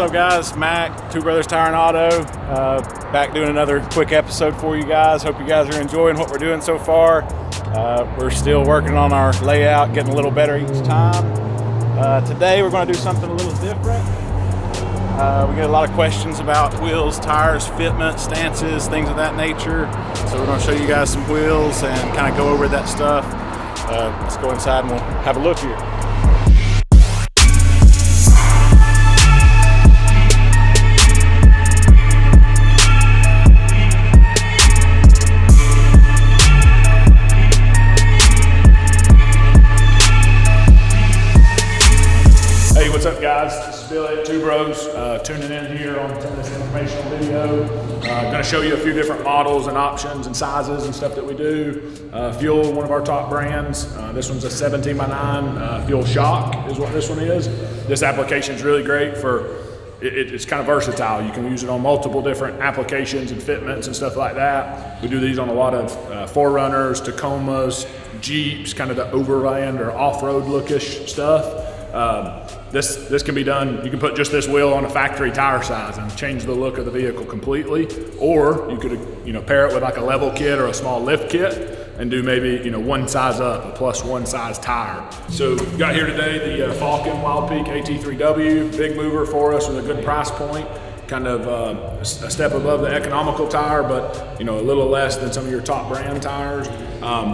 up, guys? Mac, Two Brothers Tire and Auto, back doing another quick episode for you guys. Hope you guys are enjoying what we're doing so far. We're still working on our layout, getting a little better each time. Today we're going to do something a little different. We get a lot of questions about wheels, tires, fitment, stances, things of that nature. So we're going to show you guys some wheels and kind of go over that stuff. Let's go inside and we'll have a look here. What's up, guys? This is Billy at Two Bros, tuning in here on this informational video. Going to show you a few different models and options and sizes and stuff that we do. Fuel, one of our top brands. This one's a 17x9 fuel shock is what this one is. This application is really great for, it's kind of versatile. You can use it on multiple different applications and fitments and stuff like that. We do these on a lot of 4Runners, Tacomas, Jeeps, kind of the overland or off-road lookish stuff. This can be done, you can put just this wheel on a factory tire size and change the look of the vehicle completely, or you could pair it with like a level kit or a small lift kit and do maybe one size up, a plus one size tire. So we got here today the Falken Wild Peak AT3W, big mover for us with a good price point, kind of a step above the economical tire, but a little less than some of your top brand tires.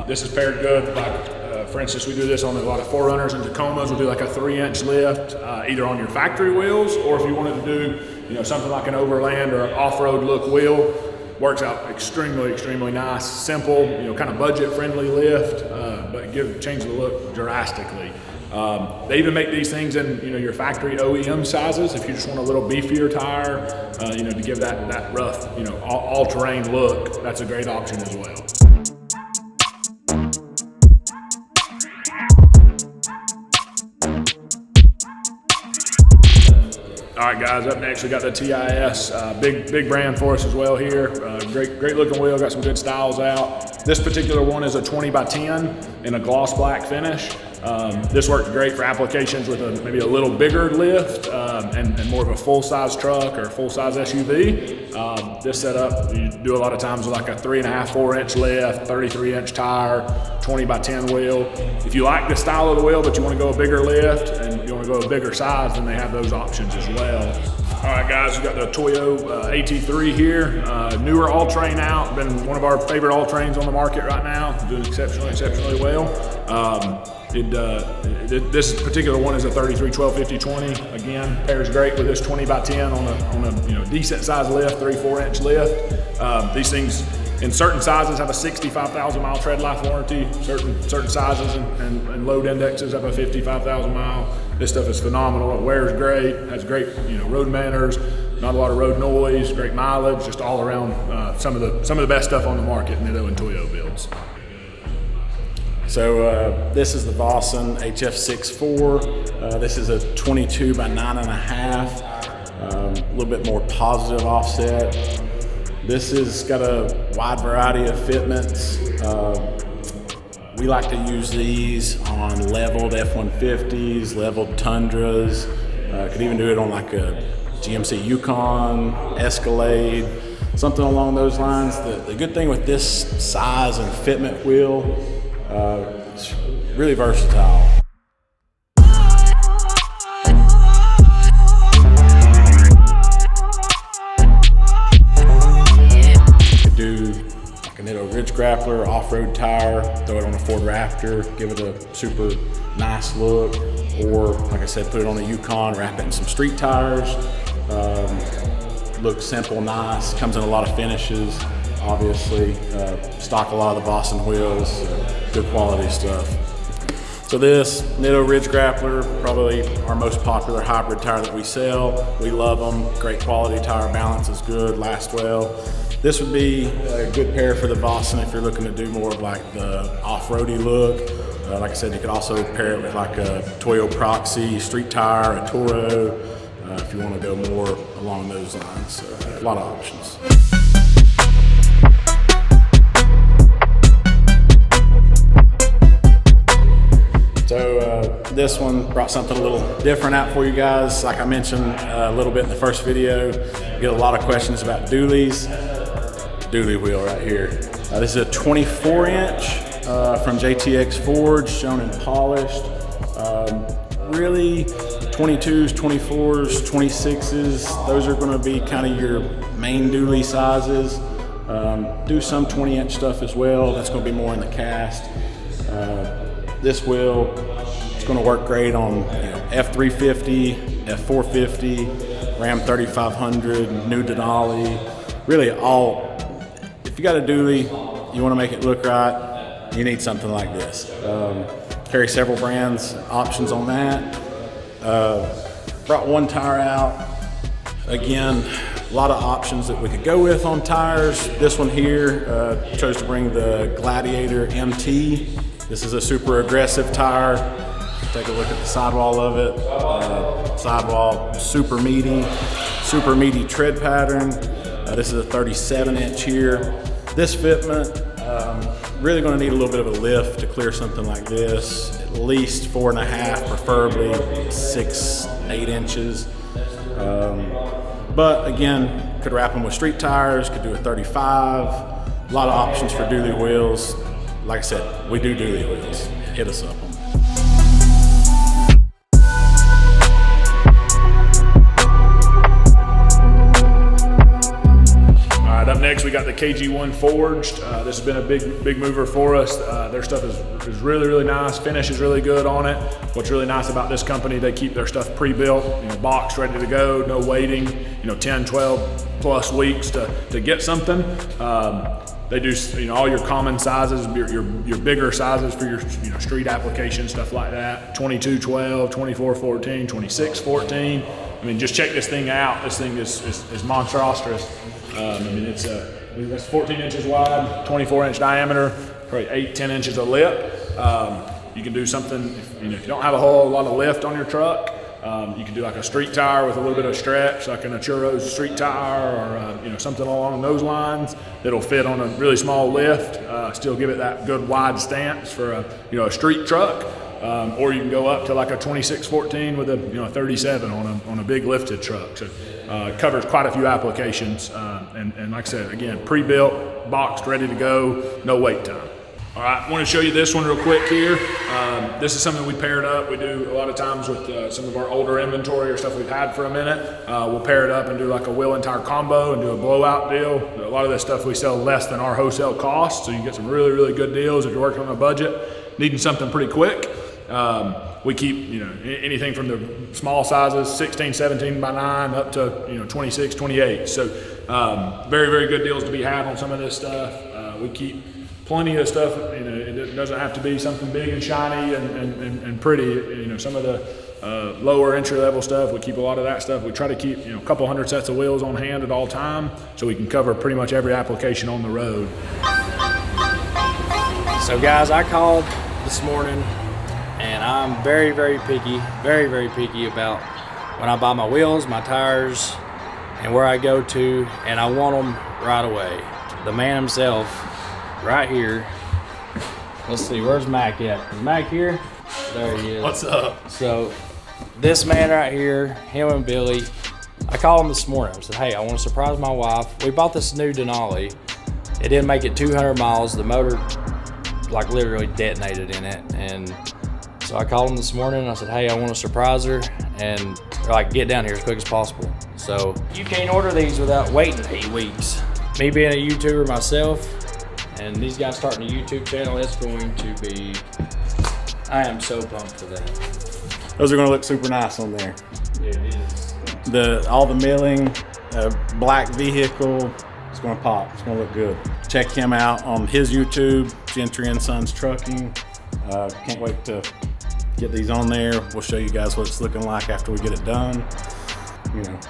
This is paired good, like for instance, we do this on a lot of 4Runners and Tacomas. We'll do like a 3-inch lift, either on your factory wheels, or if you wanted to do, something like an overland or off-road look wheel, works out extremely nice, simple, kind of budget-friendly lift, but change the look drastically. They even make these things in, your factory OEM sizes. If you just want a little beefier tire, to give that rough, all-terrain look, that's a great option as well. All right, guys, up next we got the TIS, big brand for us as well here. Great looking wheel, got some good styles out. This particular one is a 20x10 in a gloss black finish. This works great for applications with maybe a little bigger lift and more of a full-size truck or full-size SUV. This setup you do a lot of times with like a 3.5, 4-inch lift, 33-inch tire, 20x10 wheel. If you like the style of the wheel but you want to go a bigger lift and you want to go a bigger size, then they have those options as well. All right, guys, we got the Toyo AT3 here. Newer all-terrain out, been one of our favorite all-terrains on the market right now, doing exceptionally well. This particular one is a 33 12 50 20. Again, pairs great with this 20x10 on a decent size lift, 3-4 inch lift. These things in certain sizes have a 65,000 mile tread life warranty. Certain sizes and load indexes have a 55,000 mile. This stuff is phenomenal. It wears great, has great road manners, not a lot of road noise, great mileage, just all around some of the best stuff on the market Nitto and Toyo builds. So this is the Vossen HF64. This is a 22x9.5, a little bit more positive offset. This has got a wide variety of fitments. We like to use these on leveled F-150s, leveled Tundras. Could even do it on like a GMC Yukon, Escalade, something along those lines. The good thing with this size and fitment wheel, it's really versatile. You could do like a Nitto Ridge Grappler, off-road tire, throw it on a Ford Raptor, give it a super nice look, or like I said, put it on a Yukon, wrap it in some street tires. Looks simple, nice, comes in a lot of finishes. Obviously, stock a lot of the Vossen wheels, good quality stuff. So this Nitto Ridge Grappler, probably our most popular hybrid tire that we sell. We love them, great quality tire, balance is good, lasts well. This would be a good pair for the Vossen if you're looking to do more of like the off-roady look. Like I said, you could also pair it with like a Toyo Proxy street tire, a Toyo, if you want to go more along those lines. So a lot of options. So this one, brought something a little different out for you guys. Like I mentioned a little bit in the first video, we get a lot of questions about dualies. Dually wheel right here. This is a 24-inch from JTX Forge, shown and polished. Really, 22s, 24s, 26s, those are going to be kind of your main dually sizes. Do some 20-inch stuff as well. That's going to be more in the cast. This wheel is going to work great on F350, F450, Ram 3500, new Denali. Really, if you got a dually, you want to make it look right, you need something like this. Carry several brands, options on that. Brought one tire out. Again, a lot of options that we could go with on tires. This one here, chose to bring the Gladiator MT. This is a super aggressive tire. Take a look at the sidewall of it. Sidewall, super meaty tread pattern. This is a 37-inch here. This fitment, really going to need a little bit of a lift to clear something like this. At least 4.5, preferably 6, 8 inches. But again, could wrap them with street tires, could do a 35. A lot of options for dually wheels. Like I said, we do dually wheels. Hit us up. Up next, we got the KG1 Forged. This has been a big mover for us. Their stuff is really, really nice. Finish is really good on it. What's really nice about this company, they keep their stuff pre-built, boxed, ready to go, no waiting, 10, 12 plus weeks to get something. They do, all your common sizes, your bigger sizes for your, street application, stuff like that. 2212, 2414, 2614. I mean, just check this thing out. This thing is monstrous. It's 14 inches wide, 24-inch diameter, probably 8-10 inches of lip. You can do something, if you don't have a whole lot of lift on your truck, you can do like a street tire with a little bit of stretch, like an Churros street tire, or something along those lines that'll fit on a really small lift. Still give it that good wide stance for a street truck. Or you can go up to like a 2614 with a 37 on a big lifted truck. So it covers quite a few applications. And like I said, again, pre-built, boxed, ready to go, no wait time. All right, I want to show you this one real quick here. This is something we paired up. We do a lot of times with some of our older inventory or stuff we've had for a minute. We'll pair it up and do like a wheel and tire combo and do a blowout deal. A lot of this stuff we sell less than our wholesale cost, so you get some really, really good deals if you're working on a budget, needing something pretty quick. We keep, anything from the small sizes, 16, 17 by 9 up to, 26, 28. So very, very good deals to be had on some of this stuff. We keep plenty of stuff, it doesn't have to be something big and shiny and pretty. Some of the lower entry level stuff, we keep a lot of that stuff. We try to keep, a couple hundred sets of wheels on hand at all time so we can cover pretty much every application on the road. So guys, I called this morning and I'm very, very picky about when I buy my wheels, my tires, and where I go to, and I want them right away. The man himself, right here. Let's see, where's Mac at? Is Mac here? There he is. What's up? So, this man right here, him and Billy, I called him this morning. I said, hey, I want to surprise my wife. We bought this new Denali. It didn't make it 200 miles. The motor, like, literally detonated in it. And so I called him this morning and I said, hey, I want to surprise her and like get down here as quick as possible. So you can't order these without waiting 8 weeks. Me being a YouTuber myself and these guys starting a YouTube channel, it's going to be, I am so pumped for that. Those are going to look super nice on there. Yeah, it is. All the milling, black vehicle, it's going to pop. It's going to look good. Check him out on his YouTube, Gentry and Sons Trucking. Can't wait to get these on there. We'll show you guys what it's looking like after we get it done.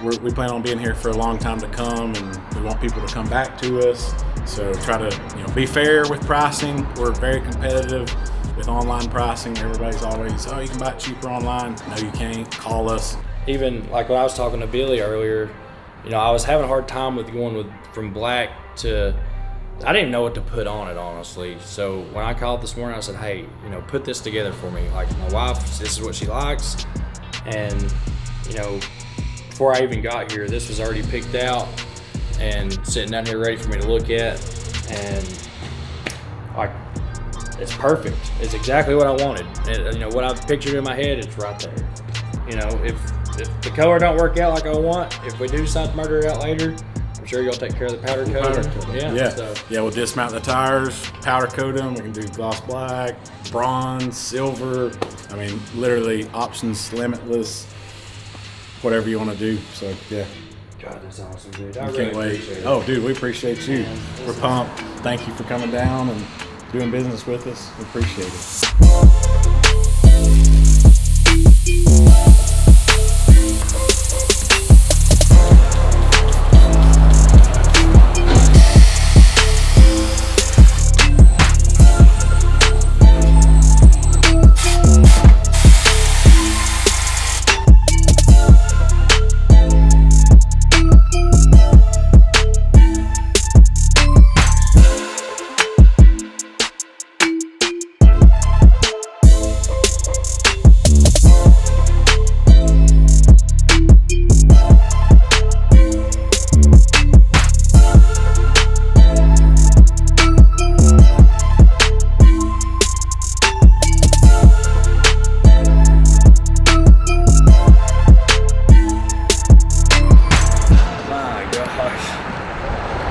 We plan on being here for a long time to come, and we want people to come back to us. So try to be fair with pricing. We're very competitive with online pricing. Everybody's always, you can buy it cheaper online. No, you can't. Call us. Even like when I was talking to Billy earlier, I was having a hard time with going from black to I didn't even know what to put on it, honestly. So when I called this morning, I said, hey, you know, put this together for me. Like, my wife, this is what she likes. And, you know, before I even got here, this was already picked out and sitting down here ready for me to look at. And, like, it's perfect. It's exactly what I wanted. You know, what I've pictured in my head, it's right there. You know, if the color don't work out like I want, if we do decide to murder it out later, I'm sure you'll take care of the powder coat. Yeah. So. Yeah, we'll dismount the tires, powder coat them. We can do gloss black, bronze, silver. I mean, literally options limitless. Whatever you want to do. So yeah. God, that's awesome, dude. I can't wait. Oh, dude, we appreciate you. We're pumped. Thank you for coming down and doing business with us. We appreciate it.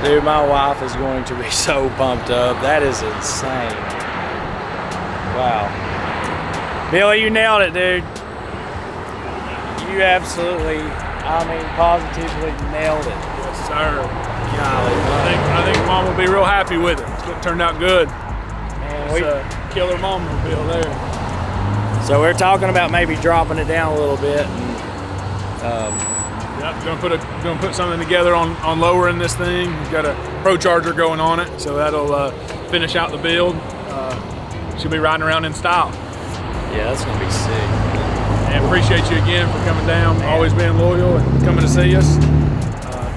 Dude, my wife is going to be so pumped up. That is insane. Wow. Billy, you nailed it, dude. You absolutely, I mean, positively nailed it. Yes, sir. Golly, I think Mom will be real happy with it. It turned out good. man, It's a killer Mom-mobile there. so we're talking about maybe dropping it down a little bit. Yep, gonna put something together on lowering this thing. We've got a Pro Charger going on it, so that'll finish out the build. She'll be riding around in style. Yeah, that's gonna be sick. And appreciate you again for coming down, always being loyal and coming to see us.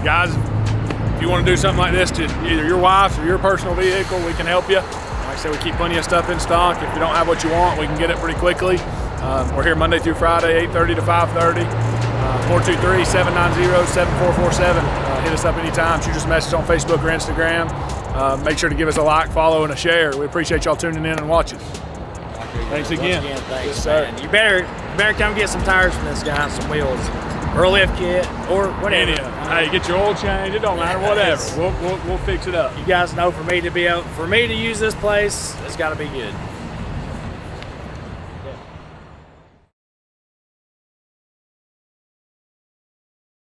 Guys, if you want to do something like this to either your wife or your personal vehicle, we can help you. Like I said, we keep plenty of stuff in stock. If you don't have what you want, we can get it pretty quickly. We're here Monday through Friday, 8:30 to 5:30. 423-790-7447. Hit us up anytime. Shoot us a message on Facebook or Instagram. Make sure to give us a like, follow, and a share. We appreciate y'all tuning in and watching. Thanks again. Thanks, yes, sir. man. You better come get some tires from this guy, some wheels, or a lift kit, or whatever. Hey, get your oil change. It don't matter. Whatever. We'll fix it up. You guys know for me to use this place, it's got to be good.